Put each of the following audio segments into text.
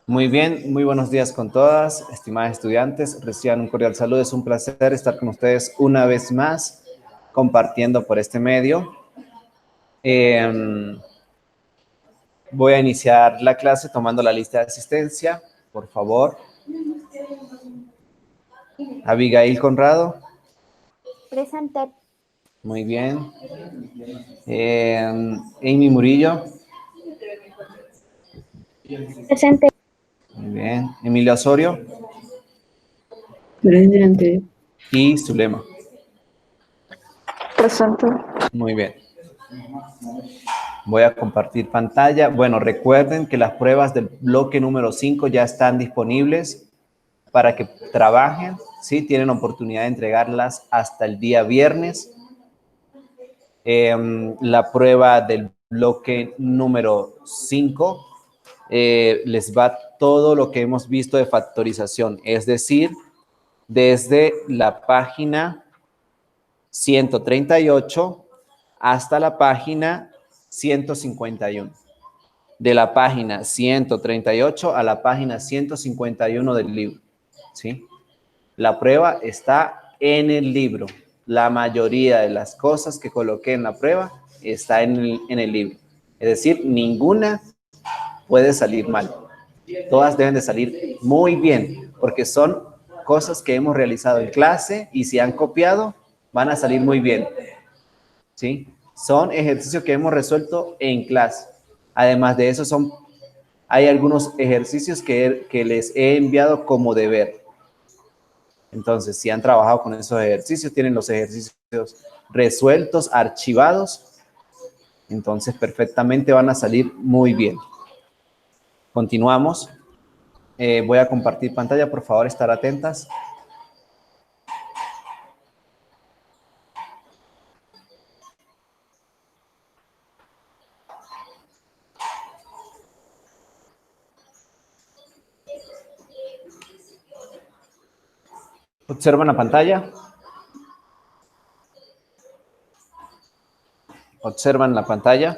Muy bien, muy buenos días con todas, estimadas estudiantes. Reciban un cordial saludo. Es un placer estar con ustedes una vez más, compartiendo por este medio. Voy a iniciar la clase tomando la lista de asistencia, por favor. Abigail Conrado. Presente. Muy bien. Amy Murillo. Presente. Muy bien. Emilio Osorio. Presente. Y Zulema. Presente. Muy bien. Voy a compartir pantalla. Bueno, recuerden que las pruebas del bloque número 5 ya están disponibles para que trabajen, ¿sí? Tienen oportunidad de entregarlas hasta el día viernes. La prueba del bloque número 5 les va todo lo que hemos visto de factorización, es decir, desde la página 138 hasta la página 151. De la página 138 a la página 151 del libro, ¿sí? La prueba está en el libro. La mayoría de las cosas que coloqué en la prueba está en el libro. Es decir, ninguna puede salir mal. Todas deben de salir muy bien, porque son cosas que hemos realizado en clase y si han copiado, van a salir muy bien, ¿sí? Son ejercicios que hemos resuelto en clase. Además de eso, hay algunos ejercicios que les he enviado como deber. Entonces, si han trabajado con esos ejercicios, tienen los ejercicios resueltos, archivados, entonces perfectamente van a salir muy bien. Continuamos. Voy a compartir pantalla, por favor, estar atentas. ¿Observan la pantalla? ¿Observan la pantalla?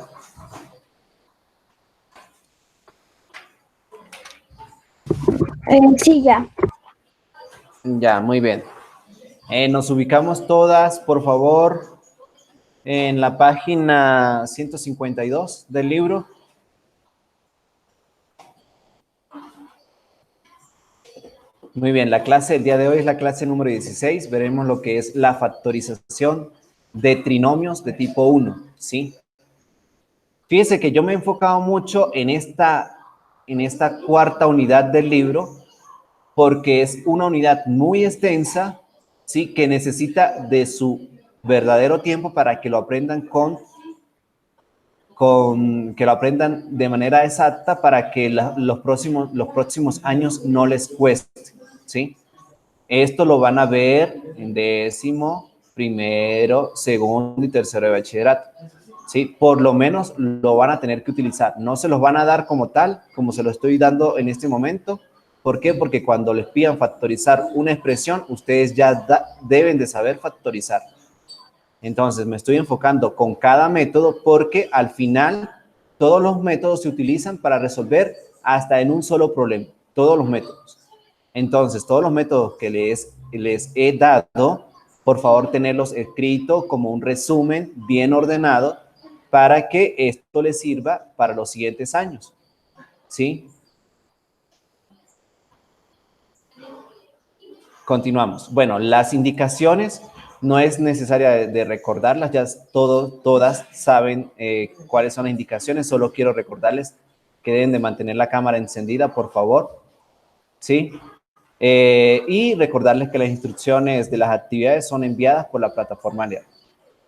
Sí, ya. Ya, muy bien. Nos ubicamos todas, por favor, en la página 152 del libro. Muy bien, la clase del día de hoy es la clase número 16. Veremos lo que es la factorización de trinomios de tipo 1, ¿sí? Fíjese que yo me he enfocado mucho en esta cuarta unidad del libro porque es una unidad muy extensa, ¿sí? Que necesita de su verdadero tiempo para que lo aprendan que lo aprendan de manera exacta para que los próximos años no les cueste, ¿sí? Esto lo van a ver en décimo, primero, segundo y tercero de bachillerato, ¿sí? Por lo menos lo van a tener que utilizar. No se los van a dar como tal, como se lo estoy dando en este momento. ¿Por qué? Porque cuando les pidan factorizar una expresión, ustedes ya deben de saber factorizar. Entonces, me estoy enfocando con cada método porque al final todos los métodos se utilizan para resolver hasta en un solo problema. Todos los métodos. Entonces, todos los métodos que les he dado, por favor, tenerlos escritos como un resumen bien ordenado para que esto les sirva para los siguientes años. ¿Sí? Continuamos. Bueno, las indicaciones no es necesaria de recordarlas, ya todas saben cuáles son las indicaciones, solo quiero recordarles que deben de mantener la cámara encendida, por favor. ¿Sí? Y recordarles que las instrucciones de las actividades son enviadas por la plataforma Lear.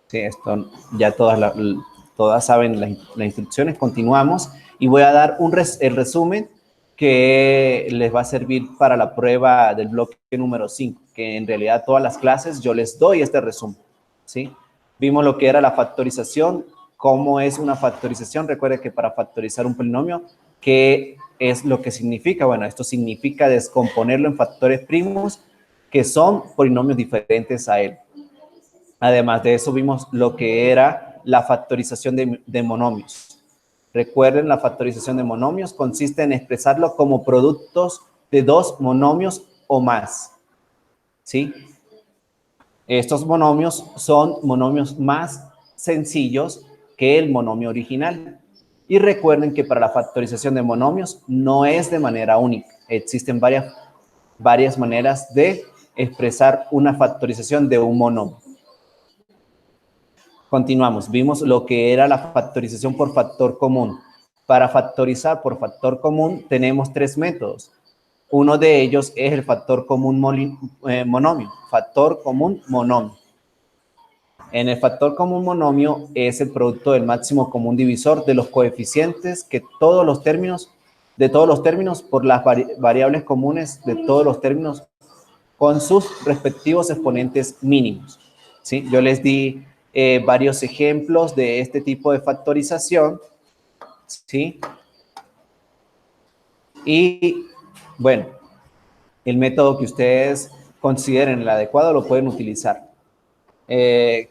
Sí, esto ya todas saben las instrucciones. Continuamos y voy a dar el resumen que les va a servir para la prueba del bloque número 5, que en realidad todas las clases yo les doy este resumen, ¿sí? Vimos lo que era la factorización, cómo es una factorización. Recuerde que para factorizar un polinomio, ¿qué es lo que significa? Bueno, esto significa descomponerlo en factores primos que son polinomios diferentes a él. Además de eso, vimos lo que era la factorización de monomios. Recuerden, la factorización de monomios consiste en expresarlo como productos de dos monomios o más, ¿sí? Estos monomios son monomios más sencillos que el monomio original. Y recuerden que para la factorización de monomios no es de manera única. Existen varias maneras de expresar una factorización de un monomio. Continuamos. Vimos lo que era la factorización por factor común. Para factorizar por factor común tenemos tres métodos. Uno de ellos es el factor común monomio. Factor común monomio. En el factor común monomio es el producto del máximo común divisor de los coeficientes de todos los términos por las variables comunes de todos los términos con sus respectivos exponentes mínimos, ¿sí? Yo les di varios ejemplos de este tipo de factorización, ¿sí? Y, bueno, el método que ustedes consideren el adecuado lo pueden utilizar.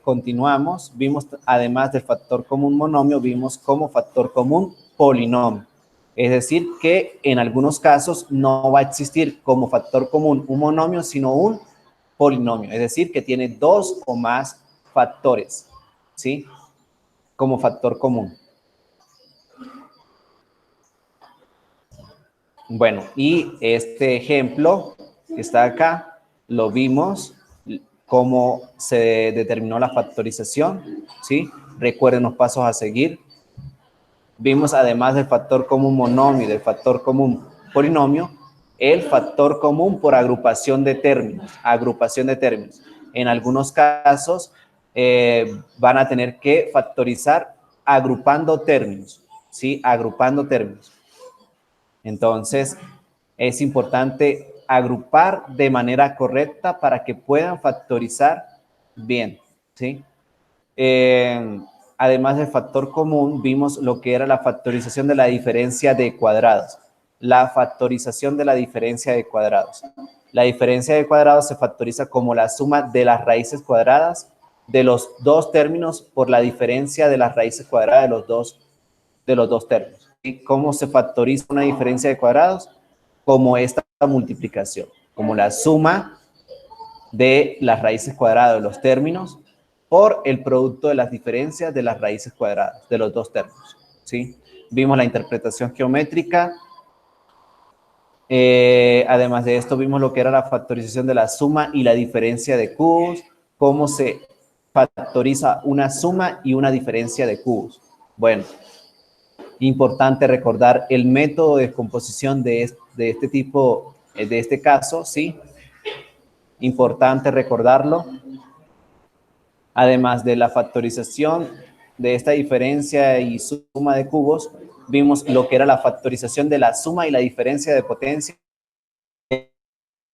Continuamos, vimos además del factor común monomio, vimos como factor común polinomio. Es decir, que en algunos casos no va a existir como factor común un monomio, sino un polinomio. Es decir, que tiene dos o más factores, ¿sí? Como factor común. Bueno, y este ejemplo que está acá, lo vimos cómo se determinó la factorización, ¿sí? Recuerden los pasos a seguir. Vimos además del factor común monomio y del factor común polinomio, el factor común por agrupación de términos. En algunos casos van a tener que factorizar agrupando términos, ¿sí? Agrupando términos. Entonces, es importante agrupar de manera correcta para que puedan factorizar bien, ¿sí? Además del factor común, vimos lo que era la factorización de la diferencia de cuadrados. La factorización de la diferencia de cuadrados. La diferencia de cuadrados se factoriza como la suma de las raíces cuadradas de los dos términos por la diferencia de las raíces cuadradas de los dos términos. ¿Y cómo se factoriza una diferencia de cuadrados? Como esta multiplicación, como la suma de las raíces cuadradas de los términos por el producto de las diferencias de las raíces cuadradas de los dos términos, ¿sí? Vimos la interpretación geométrica. Además de esto, vimos lo que era la factorización de la suma y la diferencia de cubos, cómo se factoriza una suma y una diferencia de cubos. Bueno, importante recordar el método de descomposición de este tipo, de este caso, ¿sí? Importante recordarlo. Además de la factorización de esta diferencia y suma de cubos, vimos lo que era la factorización de la suma y la diferencia de potencia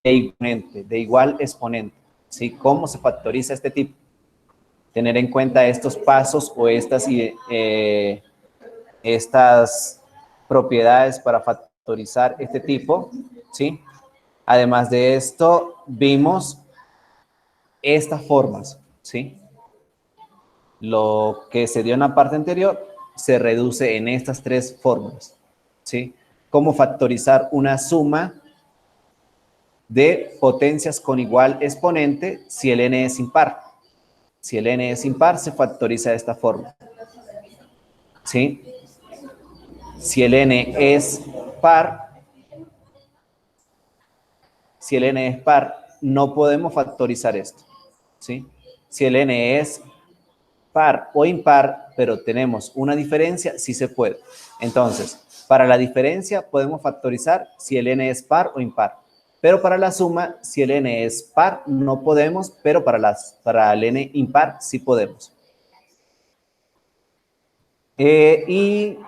de igual exponente, ¿sí? ¿Cómo se factoriza este tipo? Tener en cuenta estos pasos o estas propiedades para factorizar este tipo, ¿sí? Además de esto, vimos estas formas, ¿sí? Lo que se dio en la parte anterior se reduce en estas tres formas, ¿sí? Cómo factorizar una suma de potencias con igual exponente si el n es impar. Si el n es impar, se factoriza de esta forma, ¿sí? Si el n es par, no podemos factorizar esto, ¿sí? Si el n es par o impar, pero tenemos una diferencia, sí se puede. Entonces, para la diferencia podemos factorizar si el n es par o impar. Pero para la suma, si el n es par, no podemos, pero para el n impar sí podemos. Y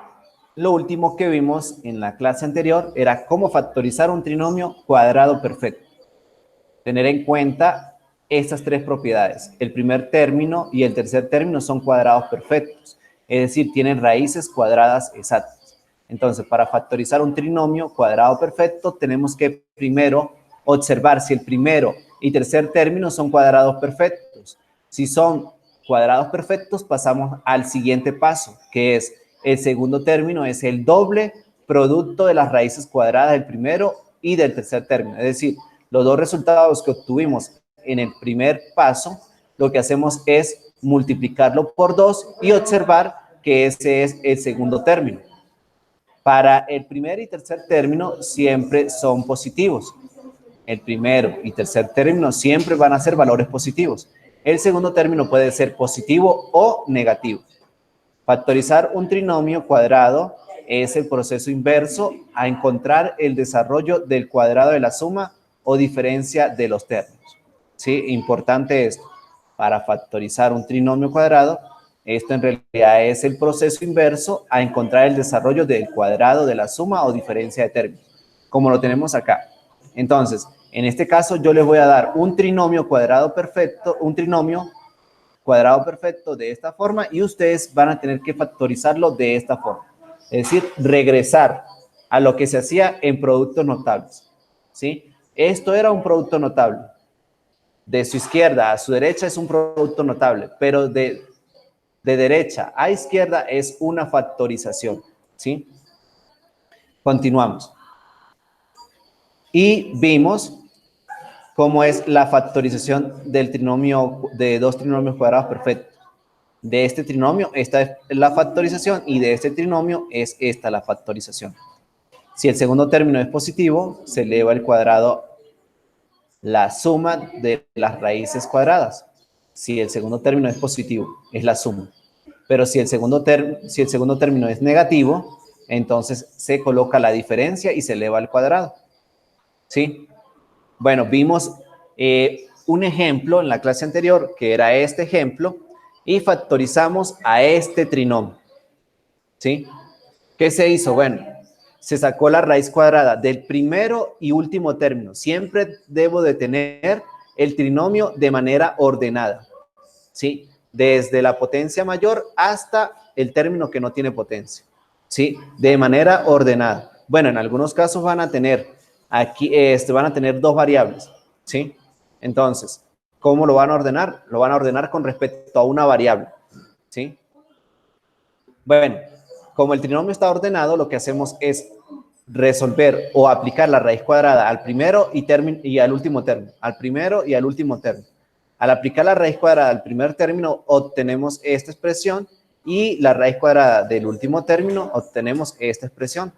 lo último que vimos en la clase anterior era cómo factorizar un trinomio cuadrado perfecto. Tener en cuenta estas tres propiedades. El primer término y el tercer término son cuadrados perfectos, es decir, tienen raíces cuadradas exactas. Entonces, para factorizar un trinomio cuadrado perfecto, tenemos que primero observar si el primero y tercer término son cuadrados perfectos. Si son cuadrados perfectos, pasamos al siguiente paso, que es el segundo término es el doble producto de las raíces cuadradas del primero y del tercer término. Es decir, los dos resultados que obtuvimos en el primer paso, lo que hacemos es multiplicarlo por 2 y observar que ese es el segundo término. Para el primer y tercer término siempre son positivos. El primero y tercer término siempre van a ser valores positivos. El segundo término puede ser positivo o negativo. Factorizar un trinomio cuadrado es el proceso inverso a encontrar el desarrollo del cuadrado de la suma o diferencia de los términos. ¿Sí? Importante esto. Para factorizar un trinomio cuadrado, esto en realidad es el proceso inverso a encontrar el desarrollo del cuadrado de la suma o diferencia de términos, como lo tenemos acá. Entonces, en este caso yo les voy a dar un trinomio cuadrado perfecto, un trinomio cuadrado perfecto de esta forma y ustedes van a tener que factorizarlo de esta forma. Es decir, regresar a lo que se hacía en productos notables. ¿Sí? Esto era un producto notable. De su izquierda a su derecha es un producto notable, pero de derecha a izquierda es una factorización. ¿Sí? Continuamos. Y vimos cómo es la factorización del trinomio, de dos trinomios cuadrados perfectos. De este trinomio, esta es la factorización y de este trinomio es esta la factorización. Si el segundo término es positivo, se eleva al cuadrado la suma de las raíces cuadradas. Si el segundo término es positivo, es la suma. Pero si el segundo término es negativo, entonces se coloca la diferencia y se eleva al cuadrado. ¿Sí? Bueno, vimos un ejemplo en la clase anterior, que era este ejemplo, y factorizamos a este trinomio. ¿Sí? ¿Qué se hizo? Bueno, se sacó la raíz cuadrada del primero y último término. Siempre debo de tener el trinomio de manera ordenada. ¿Sí? Desde la potencia mayor hasta el término que no tiene potencia. ¿Sí? De manera ordenada. Bueno, en algunos casos van a tener aquí, van a tener dos variables. ¿Sí? Entonces, ¿cómo lo van a ordenar? Lo van a ordenar con respecto a una variable. ¿Sí? Bueno, como el trinomio está ordenado, lo que hacemos es resolver o aplicar la raíz cuadrada al primero y al último término. Al primero y al último término. Al aplicar la raíz cuadrada al primer término, obtenemos esta expresión y la raíz cuadrada del último término, obtenemos esta expresión.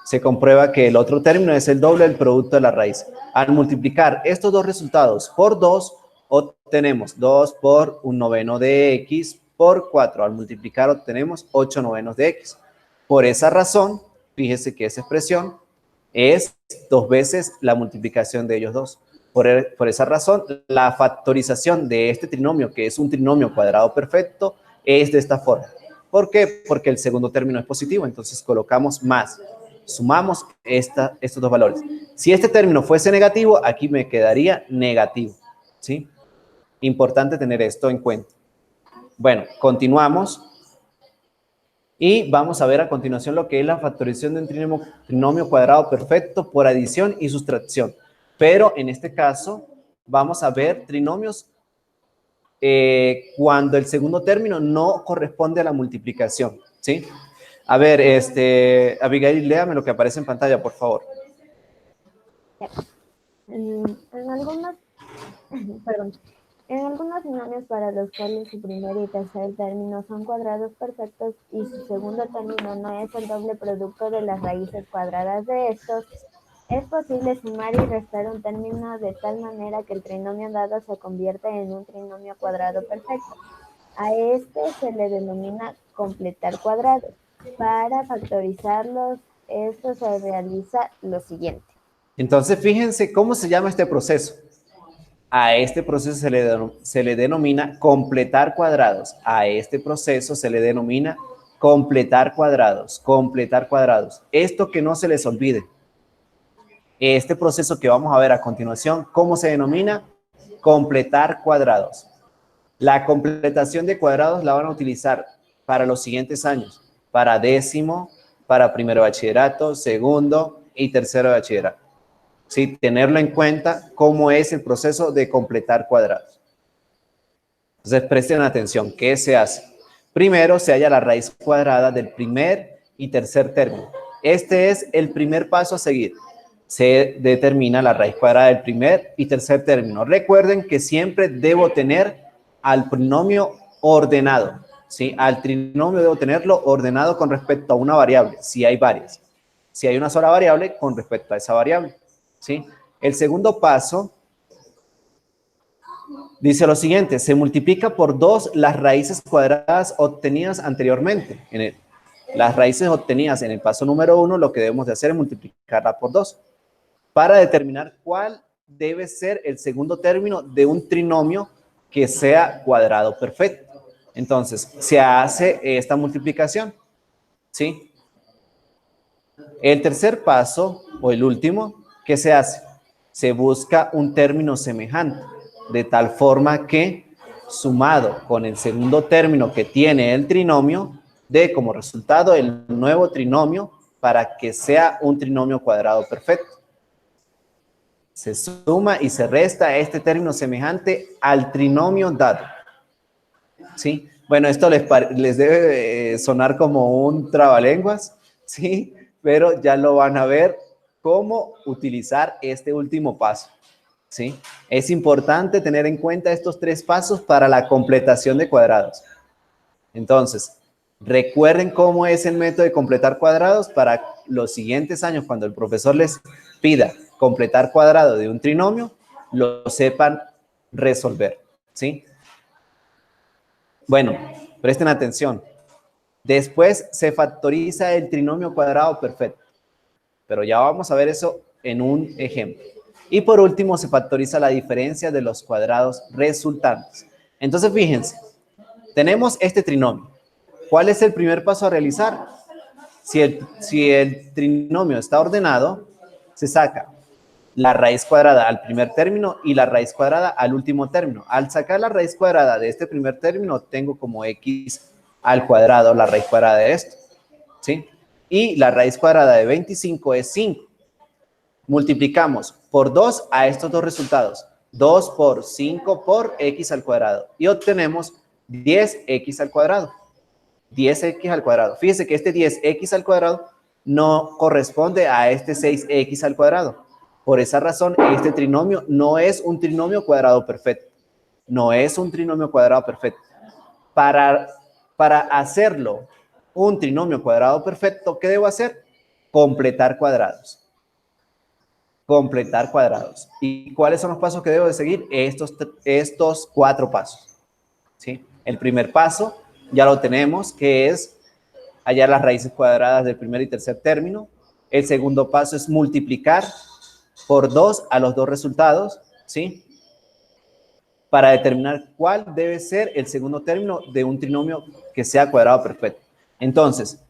Se comprueba que el otro término es el doble del producto de la raíz. Al multiplicar estos dos resultados por 2, obtenemos 2 por 1/9 de x por 4. Al multiplicar obtenemos 8/9 de x. Por esa razón, fíjese que esa expresión es 2 veces la multiplicación de ellos dos. Por esa razón, la factorización de este trinomio, que es un trinomio cuadrado perfecto, es de esta forma. ¿Por qué? Porque el segundo término es positivo, entonces colocamos más. Sumamos estos dos valores. Si este término fuese negativo, aquí me quedaría negativo. ¿Sí? Importante tener esto en cuenta. Bueno, continuamos. Y vamos a ver a continuación lo que es la factorización de un trinomio cuadrado perfecto por adición y sustracción. Pero en este caso vamos a ver trinomios cuando el segundo término no corresponde a la multiplicación. ¿Sí? A ver, Abigail, léame lo que aparece en pantalla, por favor. En algunos, perdón, en algunos trinomios para los cuales su primer y tercer término son cuadrados perfectos y su segundo término no es el doble producto de las raíces cuadradas de estos, es posible sumar y restar un término de tal manera que el trinomio dado se convierta en un trinomio cuadrado perfecto. A este se le denomina completar cuadrados. Para factorizarlos, esto se realiza lo siguiente. Entonces, fíjense cómo se llama este proceso. A este proceso se le denomina completar cuadrados. A este proceso se le denomina completar cuadrados, completar cuadrados. Esto que no se les olvide. Este proceso que vamos a ver a continuación, ¿cómo se denomina? Completar cuadrados. La completación de cuadrados la van a utilizar para los siguientes años. Para décimo, para primero bachillerato, segundo y tercero de bachillerato. ¿Sí? Tenerlo en cuenta cómo es el proceso de completar cuadrados. Entonces, presten atención, ¿qué se hace? primero se halla la raíz cuadrada del primer y tercer término. Este es el primer paso a seguir. Se determina la raíz cuadrada del primer y tercer término. Recuerden que siempre debo tener al trinomio ordenado, ¿sí? Al trinomio debo tenerlo ordenado con respecto a una variable, si hay varias. Si hay una sola variable, con respecto a esa variable, ¿sí? El segundo paso dice lo siguiente: se multiplica por 2 las raíces cuadradas obtenidas anteriormente. Las raíces obtenidas en el paso número 1, lo que debemos de hacer es multiplicarla por 2 para determinar cuál debe ser el segundo término de un trinomio que sea cuadrado perfecto. Entonces, se hace esta multiplicación, ¿sí? El tercer paso, o el último, ¿qué se hace? Se busca un término semejante, de tal forma que, sumado con el segundo término que tiene el trinomio, dé como resultado el nuevo trinomio para que sea un trinomio cuadrado perfecto. Se suma y se resta este término semejante al trinomio dado, ¿sí? Bueno, esto les debe sonar como un trabalenguas, ¿sí? Pero ya lo van a ver cómo utilizar este último paso, ¿sí? Es importante tener en cuenta estos 3 pasos para la completación de cuadrados. Entonces, recuerden cómo es el método de completar cuadrados para los siguientes años, cuando el profesor les pida completar cuadrado de un trinomio, lo sepan resolver, ¿sí? Bueno, presten atención. Después se factoriza el trinomio cuadrado perfecto, pero ya vamos a ver eso en un ejemplo. Y por último, se factoriza la diferencia de los cuadrados resultantes. Entonces, fíjense, tenemos este trinomio. ¿Cuál es el primer paso a realizar? Si el trinomio está ordenado, se saca la raíz cuadrada al primer término y la raíz cuadrada al último término. Al sacar la raíz cuadrada de este primer término, tengo como x al cuadrado la raíz cuadrada de esto, ¿sí? Y la raíz cuadrada de 25 es 5. Multiplicamos por 2 a estos dos resultados. 2 por 5 por x al cuadrado. Y obtenemos 10x al cuadrado. 10x al cuadrado. Fíjense que este 10x al cuadrado no corresponde a este 6x al cuadrado. Por esa razón, este trinomio no es un trinomio cuadrado perfecto. No es un trinomio cuadrado perfecto. Para hacerlo un trinomio cuadrado perfecto, ¿qué debo hacer? Completar cuadrados. Completar cuadrados. ¿Y cuáles son los pasos que debo de seguir? Estos 4 pasos, ¿sí? El primer paso ya lo tenemos, que es hallar las raíces cuadradas del primer y tercer término. El segundo paso es multiplicar por 2 a los dos resultados, ¿sí? Para determinar cuál debe ser el segundo término de un trinomio que sea cuadrado perfecto. Entonces,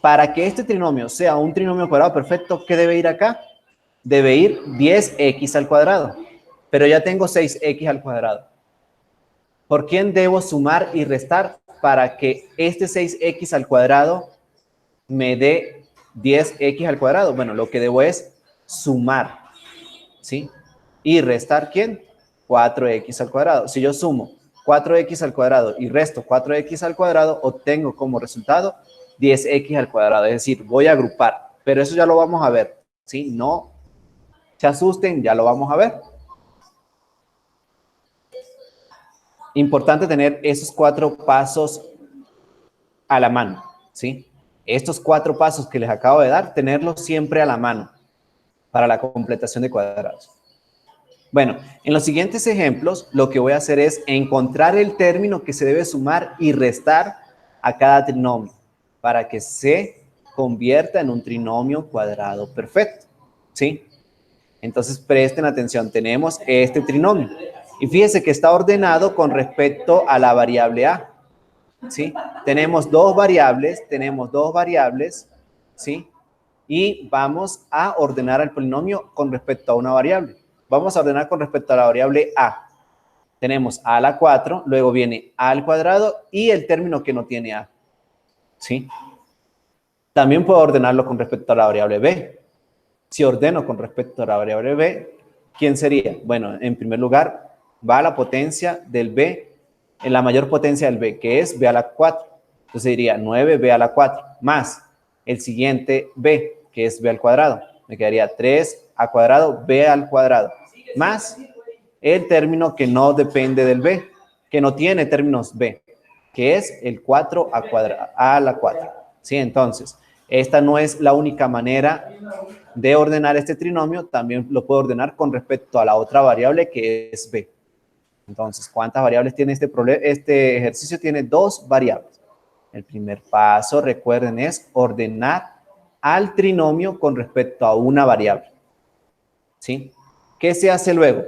para que este trinomio sea un trinomio cuadrado perfecto, ¿qué debe ir acá? Debe ir 10x al cuadrado, pero ya tengo 6x al cuadrado. ¿Por quién debo sumar y restar para que este 6x al cuadrado me dé 10x al cuadrado? Bueno, lo que debo es sumar, ¿sí? Y restar, ¿quién? 4x al cuadrado. Si yo sumo 4x al cuadrado y resto 4x al cuadrado, obtengo como resultado 10x al cuadrado. Es decir, voy a agrupar, pero eso ya lo vamos a ver, ¿sí? No se asusten, ya lo vamos a ver. Importante tener esos 4 pasos a la mano, ¿sí? Estos 4 pasos que les acabo de dar, tenerlos siempre a la mano para la completación de cuadrados. Bueno, en los siguientes ejemplos, lo que voy a hacer es encontrar el término que se debe sumar y restar a cada trinomio para que se convierta en un trinomio cuadrado perfecto, ¿sí? Entonces, presten atención, tenemos este trinomio. Y fíjense que está ordenado con respecto a la variable a, ¿sí? Tenemos dos variables, ¿sí? Y vamos a ordenar el polinomio con respecto a una variable. Vamos a ordenar con respecto a la variable a. Tenemos a a la 4, luego viene a al cuadrado y el término que no tiene a, ¿sí? También puedo ordenarlo con respecto a la variable b. Si ordeno con respecto a la variable b, ¿quién sería? Bueno, en primer lugar, va a la potencia del b, en la mayor potencia del b, que es b a la 4. Entonces diría 9b a la 4 más el siguiente b, que es b al cuadrado. Me quedaría 3a cuadrado b al cuadrado más el término que no depende del b, que no tiene términos b, que es el 4 a la 4. ¿Sí? Entonces, esta no es la única manera de ordenar este trinomio, también lo puedo ordenar con respecto a la otra variable que es b. Entonces, ¿cuántas variables tiene este problema? Este ejercicio tiene 2 variables. El primer paso, recuerden, es ordenar al trinomio con respecto a una variable. ¿Sí? ¿Qué se hace luego?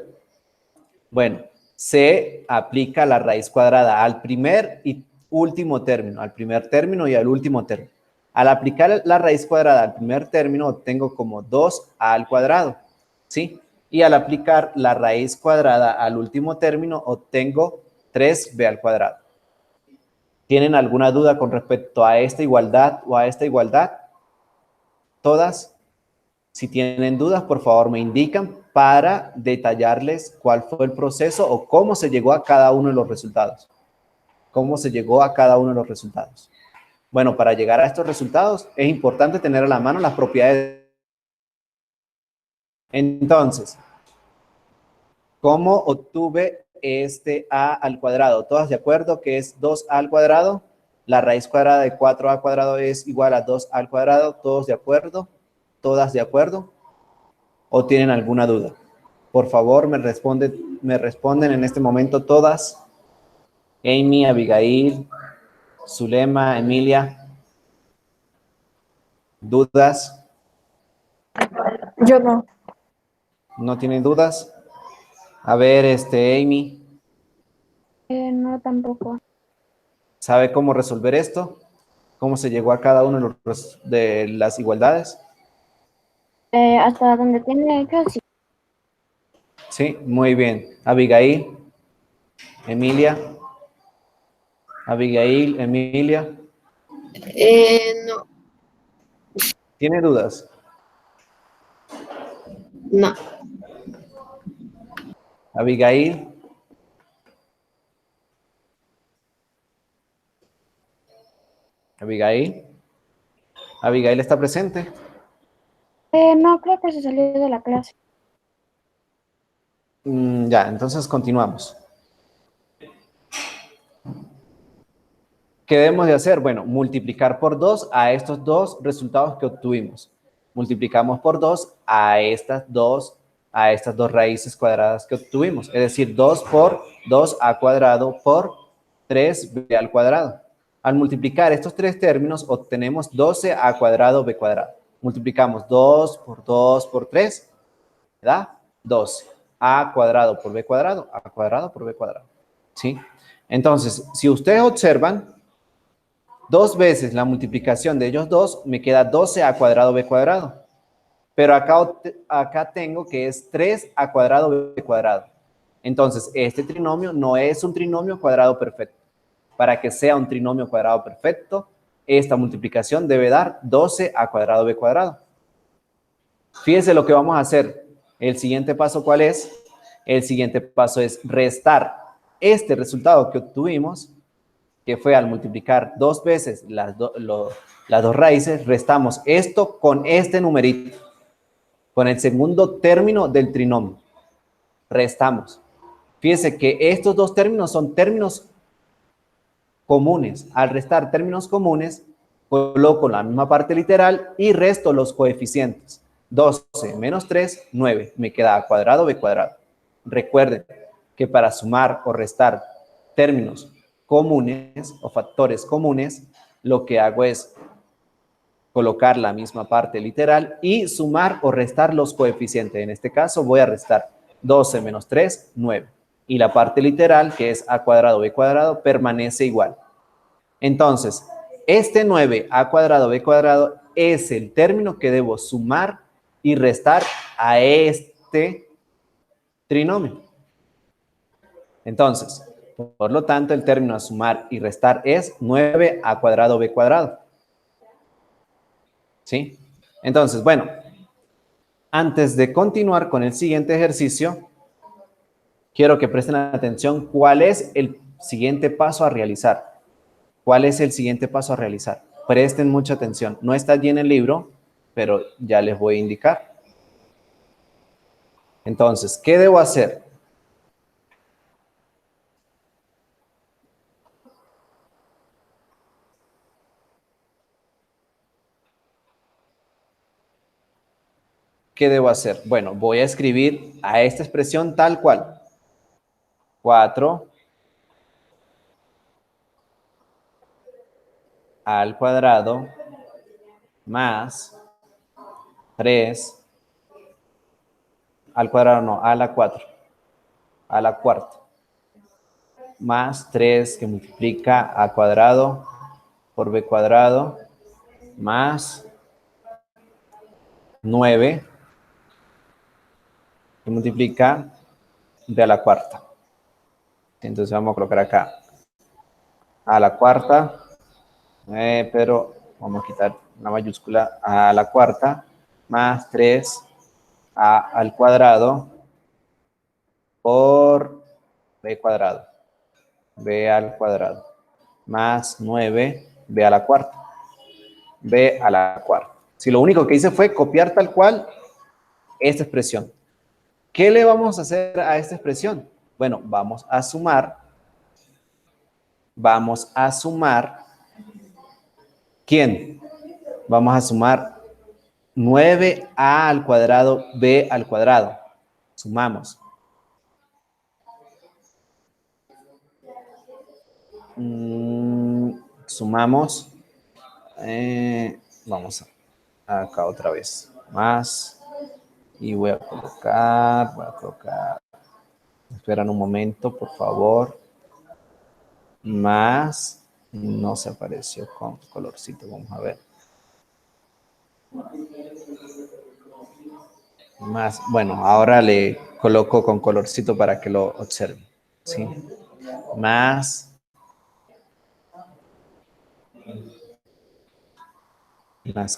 Bueno, se aplica la raíz cuadrada al primer y último término, al primer término y al último término. Al aplicar la raíz cuadrada al primer término, obtengo como 2a al cuadrado, ¿sí? Y al aplicar la raíz cuadrada al último término, obtengo 3b al cuadrado. ¿Tienen alguna duda con respecto a esta igualdad o a esta igualdad? ¿Todas? Si tienen dudas, por favor me indican para detallarles cuál fue el proceso o cómo se llegó a cada uno de los resultados. ¿Cómo se llegó a cada uno de los resultados? Bueno, para llegar a estos resultados es importante tener a la mano las propiedades. Entonces, ¿cómo obtuve este a al cuadrado? ¿Todas de acuerdo que es 2a al cuadrado? La raíz cuadrada de 4a al cuadrado es igual a 2a al cuadrado. ¿Todos de acuerdo? ¿Todas de acuerdo? ¿O tienen alguna duda? Por favor, me responden en este momento todas. Amy, Abigail, Zulema, Emilia. ¿Dudas? Yo no. ¿No tienen dudas? A ver, Amy, No, tampoco. ¿sabe cómo resolver esto? ¿Cómo se llegó a cada uno de las igualdades? Hasta donde tiene casi. Sí, muy bien. Abigail, Emilia. Abigail, Emilia. No, ¿Tiene dudas? no. Abigail. Abigail. Abigail está presente. No, creo que se salió de la clase. Ya, entonces continuamos. ¿Qué debemos de hacer? Bueno, multiplicar por 2 a estos dos resultados que obtuvimos. Multiplicamos por 2 a estas dos raíces cuadradas que obtuvimos. Es decir, 2 por 2a cuadrado por 3b al cuadrado. Al multiplicar estos tres términos, obtenemos 12a cuadrado b cuadrado. Multiplicamos 2 por 3, da 12. A cuadrado por b cuadrado, a cuadrado por b cuadrado. ¿Sí? Entonces, si ustedes observan, 2 veces la multiplicación de ellos dos me queda 12a cuadrado b cuadrado. Pero acá tengo que es 3a cuadrado b cuadrado. Entonces, este trinomio no es un trinomio cuadrado perfecto. Para que sea un trinomio cuadrado perfecto, esta multiplicación debe dar 12a cuadrado b cuadrado. Fíjense lo que vamos a hacer. El siguiente paso, ¿cuál es? El siguiente paso es restar este resultado que obtuvimos, que fue al multiplicar 2 veces las dos raíces, restamos esto con este numerito, con el segundo término del trinomio. Restamos. Fíjense que estos dos términos son términos comunes. Al restar términos comunes, coloco la misma parte literal y resto los coeficientes. 12 menos 3, 9. Me queda a cuadrado b cuadrado. Recuerden que para sumar o restar términos comunes o factores comunes, lo que hago es colocar la misma parte literal y sumar o restar los coeficientes. En este caso voy a restar 12 menos 3, 9. Y la parte literal, que es a cuadrado b cuadrado, permanece igual. Entonces, este 9a cuadrado b cuadrado es el término que debo sumar y restar a este trinomio. Entonces, por lo tanto, el término a sumar y restar es 9a cuadrado b cuadrado. ¿Sí? Entonces, bueno, antes de continuar con el siguiente ejercicio, quiero que presten atención cuál es el siguiente paso a realizar. ¿Cuál es el siguiente paso a realizar? Presten mucha atención. No está allí en el libro, pero ya les voy a indicar. Entonces, ¿qué debo hacer? ¿Qué debo hacer? Bueno, voy a escribir a esta expresión tal cual. 4 al cuadrado más 3 al cuadrado, no, a la 4, a la cuarta, más 3 que multiplica a cuadrado por b cuadrado, más 9 que multiplica b a la cuarta. Entonces vamos a colocar acá a la cuarta, pero vamos a quitar una mayúscula, a la cuarta, más 3 al cuadrado por b cuadrado, b al cuadrado, más 9 b a la cuarta, b a la cuarta. Si lo único que hice fue copiar tal cual esta expresión. ¿Qué le vamos a hacer a esta expresión? Bueno, vamos a sumar. ¿Quién? Vamos a sumar 9a al cuadrado b al cuadrado. Sumamos. Sumamos. Vamos acá otra vez. Más. Y voy a colocar. Esperan un momento, por favor. Más. No se apareció con colorcito. Vamos a ver. Más, bueno, ahora le coloco con colorcito para que lo observen, ¿sí? Más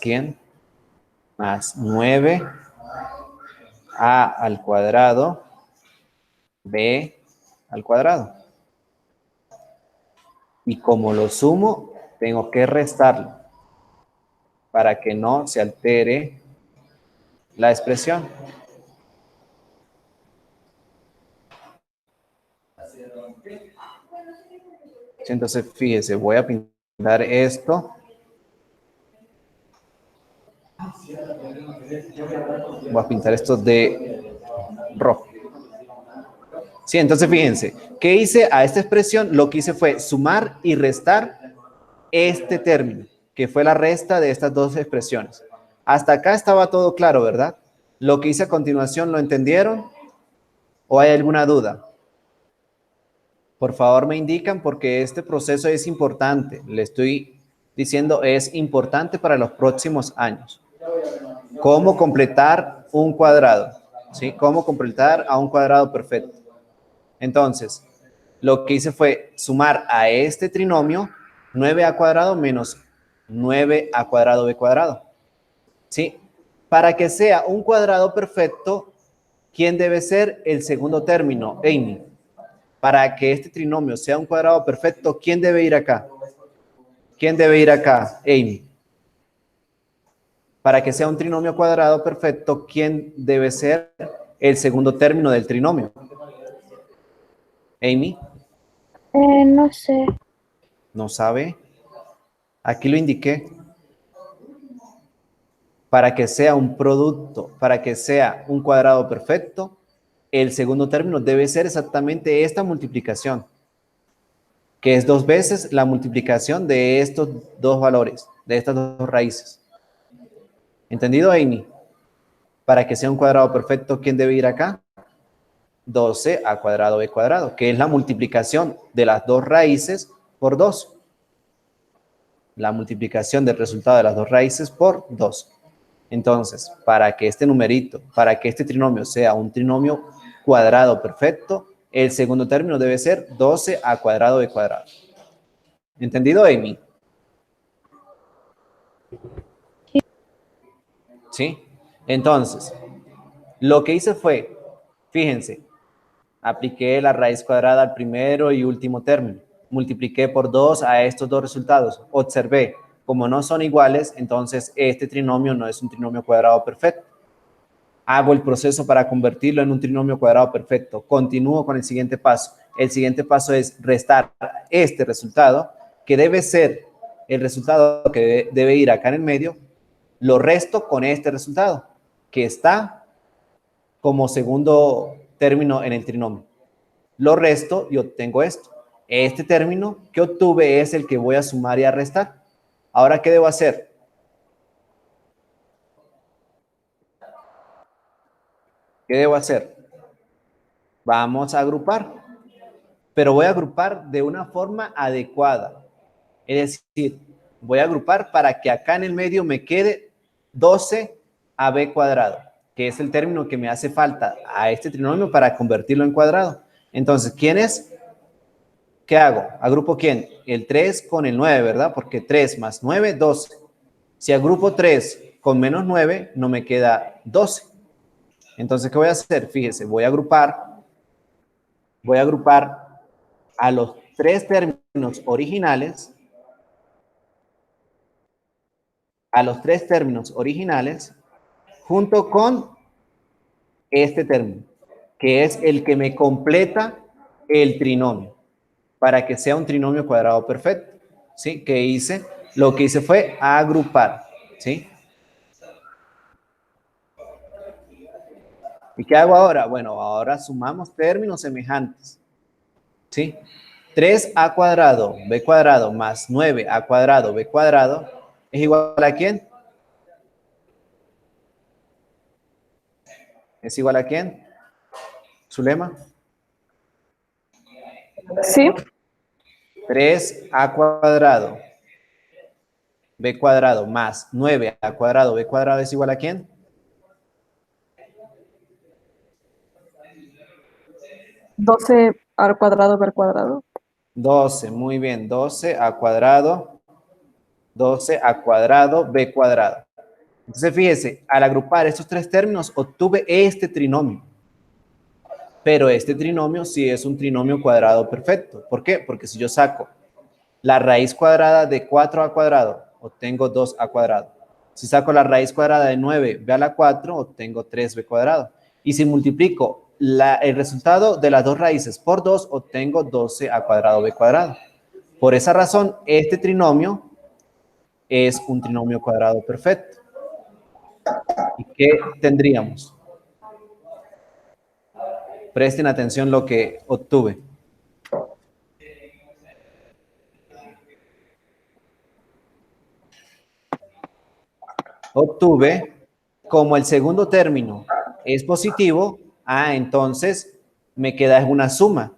¿quién? Más 9a al cuadrado b al cuadrado. Y como lo sumo, tengo que restarlo para que no se altere la expresión. Entonces, fíjese, voy a pintar esto. Voy a pintar esto de rojo. Sí, entonces fíjense, ¿qué hice a esta expresión? Lo que hice fue sumar y restar este término, que fue la resta de estas dos expresiones. Hasta acá estaba todo claro, ¿verdad? Lo que hice a continuación, ¿lo entendieron? ¿O hay alguna duda? Por favor, me indican porque este proceso es importante. Le estoy diciendo, es importante para los próximos años. ¿Cómo completar un cuadrado? ¿Sí? ¿Cómo completar a un cuadrado perfecto? Entonces, lo que hice fue sumar a este trinomio 9a cuadrado menos 9a cuadrado b cuadrado. ¿Sí? Para que sea un cuadrado perfecto, ¿quién debe ser el segundo término? Amy. Para que este trinomio sea un cuadrado perfecto, ¿quién debe ir acá? ¿Quién debe ir acá? Amy. Para que sea un trinomio cuadrado perfecto, ¿quién debe ser el segundo término del trinomio? Amy. No sé. ¿No sabe? Aquí lo indiqué. Para que sea un producto, para que sea un cuadrado perfecto, el segundo término debe ser exactamente esta multiplicación, que es 2 veces la multiplicación de estos dos valores, de estas dos raíces. ¿Entendido, Amy? Para que sea un cuadrado perfecto, ¿quién debe ir acá? 12a cuadrado b cuadrado, que es la multiplicación de las dos raíces por 2. La multiplicación del resultado de las dos raíces por 2. Entonces, para que este numerito, para que este trinomio sea un trinomio cuadrado perfecto, el segundo término debe ser 12a cuadrado b cuadrado. ¿Entendido, Amy? ¿Sí? Entonces, lo que hice fue, fíjense, apliqué la raíz cuadrada al primero y último término. multipliqué por 2 a estos dos resultados. Observé, como no son iguales, entonces este trinomio no es un trinomio cuadrado perfecto. Hago el proceso para convertirlo en un trinomio cuadrado perfecto. Continúo con el siguiente paso. El siguiente paso es restar este resultado, que debe ser el resultado que debe ir acá en el medio. Lo resto con este resultado, que está como segundo término en el trinomio. Lo resto y obtengo esto. Este término que obtuve es el que voy a sumar y a restar. Ahora, ¿qué debo hacer? ¿Qué debo hacer? Vamos a agrupar, pero voy a agrupar de una forma adecuada. Es decir, voy a agrupar para que acá en el medio me quede 12ab cuadrado, que es el término que me hace falta a este trinomio para convertirlo en cuadrado. Entonces, ¿quién es? ¿Qué hago? ¿Agrupo quién? El 3 con el 9, ¿verdad? Porque 3 más 9, 12. Si agrupo 3 con menos 9, no me queda 12. Entonces, ¿qué voy a hacer? Fíjese, voy a agrupar a los tres términos originales, junto con este término, que es el que me completa el trinomio, para que sea un trinomio cuadrado perfecto. ¿Sí? ¿Qué hice? Lo que hice fue agrupar. ¿Sí? ¿Y qué hago ahora? Bueno, ahora sumamos términos semejantes. ¿Sí? 3a cuadrado b cuadrado más 9a cuadrado b cuadrado es igual a ¿quién? ¿Es igual a quién? ¿Zulema? Sí. 3a cuadrado b cuadrado más 9a cuadrado b cuadrado es igual a ¿quién? ¿12 al cuadrado ver cuadrado? 12, muy bien. 12a cuadrado b cuadrado. Entonces, fíjese, al agrupar estos tres términos, obtuve este trinomio. Pero este trinomio sí es un trinomio cuadrado perfecto. ¿Por qué? Porque si yo saco la raíz cuadrada de 4a cuadrado, obtengo 2a cuadrado. Si saco la raíz cuadrada de 9b a la 4, obtengo 3b cuadrado. Y si multiplico el resultado de las dos raíces por 2, obtengo 12a cuadrado b cuadrado. Por esa razón, este trinomio es un trinomio cuadrado perfecto. ¿Y qué tendríamos? Presten atención lo que obtuve. Obtuve, como el segundo término es positivo, entonces me queda una suma.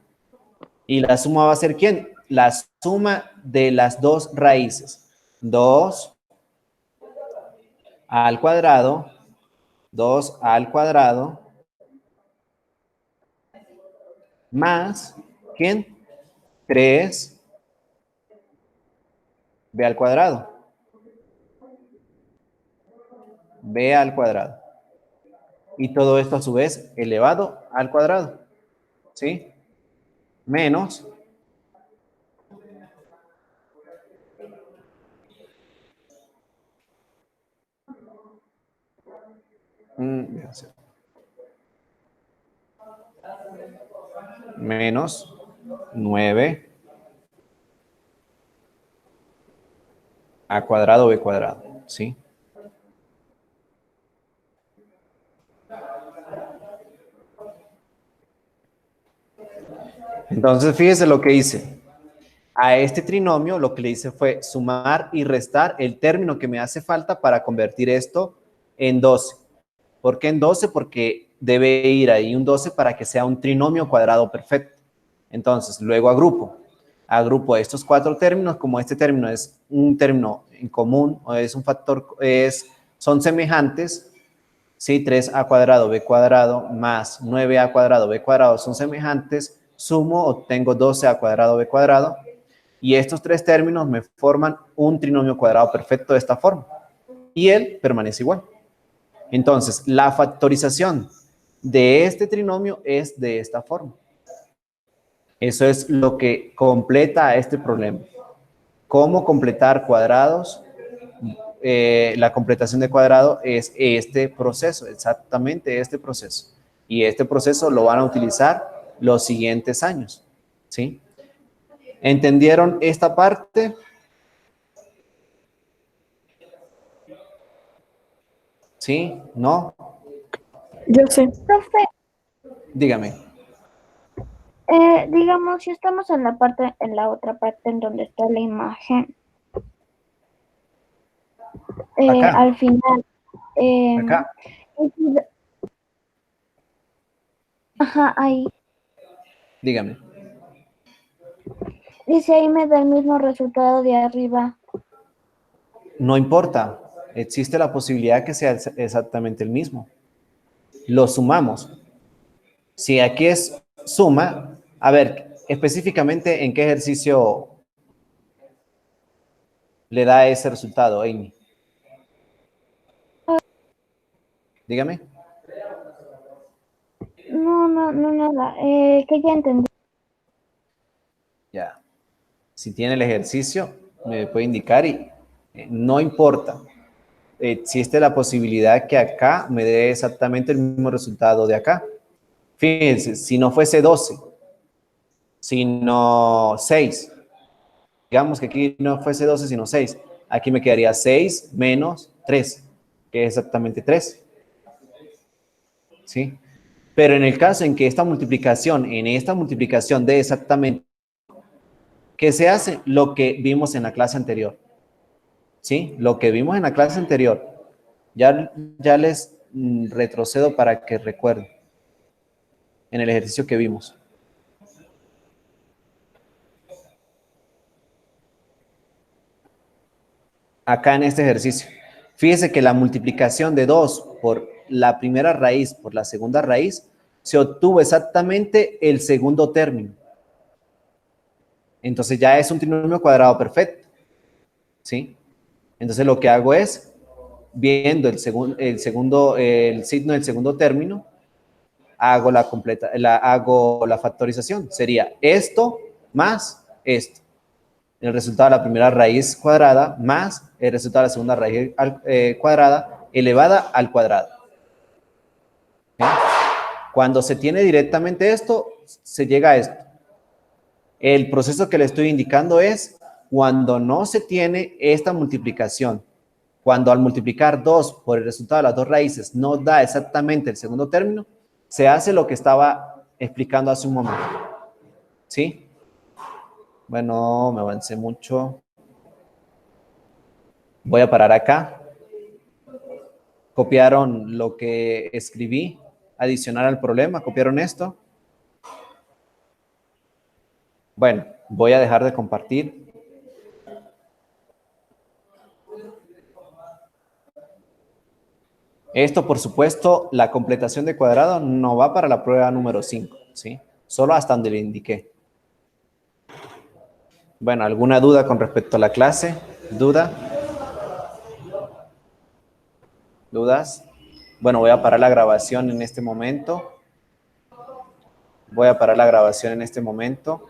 ¿Y la suma va a ser quién? La suma de las dos raíces. 2 al cuadrado, 2 al cuadrado, más, ¿quién? 3b al cuadrado. B al cuadrado. Y todo esto a su vez elevado al cuadrado. ¿Sí? Menos menos 9 a cuadrado b cuadrado. ¿Sí? Entonces, fíjese lo que hice. A este trinomio lo que le hice fue sumar y restar el término que me hace falta para convertir esto en 12. ¿Por qué en 12? Porque debe ir ahí un 12 para que sea un trinomio cuadrado perfecto. Entonces, luego agrupo estos cuatro términos, como este término es un término en común, o es un factor, son semejantes, ¿sí? 3a cuadrado b cuadrado más 9a cuadrado b cuadrado son semejantes, sumo, obtengo 12a cuadrado b cuadrado, y estos tres términos me forman un trinomio cuadrado perfecto de esta forma, y él permanece igual. Entonces, la factorización de este trinomio es de esta forma. Eso es lo que completa este problema. ¿Cómo completar cuadrados? La completación de cuadrado es este proceso, exactamente este proceso. Y este proceso lo van a utilizar los siguientes años, ¿sí? ¿Entendieron esta parte? ¿Sí? ¿No? Yo sé. Profe, Dígame. digamos, si estamos en la otra parte en donde está la imagen, Acá, al final, acá. ajá, ahí, Dígame. dice ahí me da el mismo resultado de arriba. No importa. Existe la posibilidad que sea exactamente el mismo. Lo sumamos. Si aquí es suma, a ver, específicamente en qué ejercicio le da ese resultado, Amy. Dígame. No, nada, que ya entendí. Ya. Si tiene el ejercicio, me puede indicar y no importa. Existe la posibilidad que acá me dé exactamente el mismo resultado de acá. Fíjense, si no fuese 12, sino 6, digamos que aquí no fuese 12, sino 6, aquí me quedaría 6 menos 3, que es exactamente 3. ¿Sí? Pero en el caso en que esta multiplicación dé exactamente, ¿qué se hace? Lo que vimos en la clase anterior. ¿Sí? Lo que vimos en la clase anterior. Ya les retrocedo para que recuerden en el ejercicio que vimos. Acá en este ejercicio. Fíjese que la multiplicación de 2 por la primera raíz por la segunda raíz se obtuvo exactamente el segundo término. Entonces ya es un trinomio cuadrado perfecto. ¿Sí? Entonces lo que hago es, viendo el signo del segundo término, hago la factorización. Sería esto más esto. El resultado de la primera raíz cuadrada más el resultado de la segunda raíz cuadrada elevada al cuadrado. ¿Sí? Cuando se tiene directamente esto, se llega a esto. El proceso que le estoy indicando es cuando no se tiene esta multiplicación. Cuando al multiplicar 2 por el resultado de las dos raíces no da exactamente el segundo término, se hace lo que estaba explicando hace un momento. ¿Sí? Bueno, me avancé mucho. Voy a parar acá. Copiaron lo que escribí, adicionar al problema, copiaron esto. Bueno, voy a dejar de compartir. Esto, por supuesto, la completación de cuadrado no va para la prueba número 5, ¿sí? Solo hasta donde le indiqué. Bueno, ¿alguna duda con respecto a la clase? ¿Duda? ¿Dudas? Bueno, voy a parar la grabación en este momento. Voy a parar la grabación en este momento.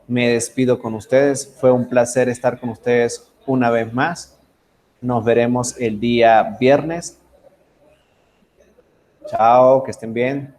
Me despido con ustedes. Fue un placer estar con ustedes una vez más. Nos veremos el día viernes. Chao, que estén bien.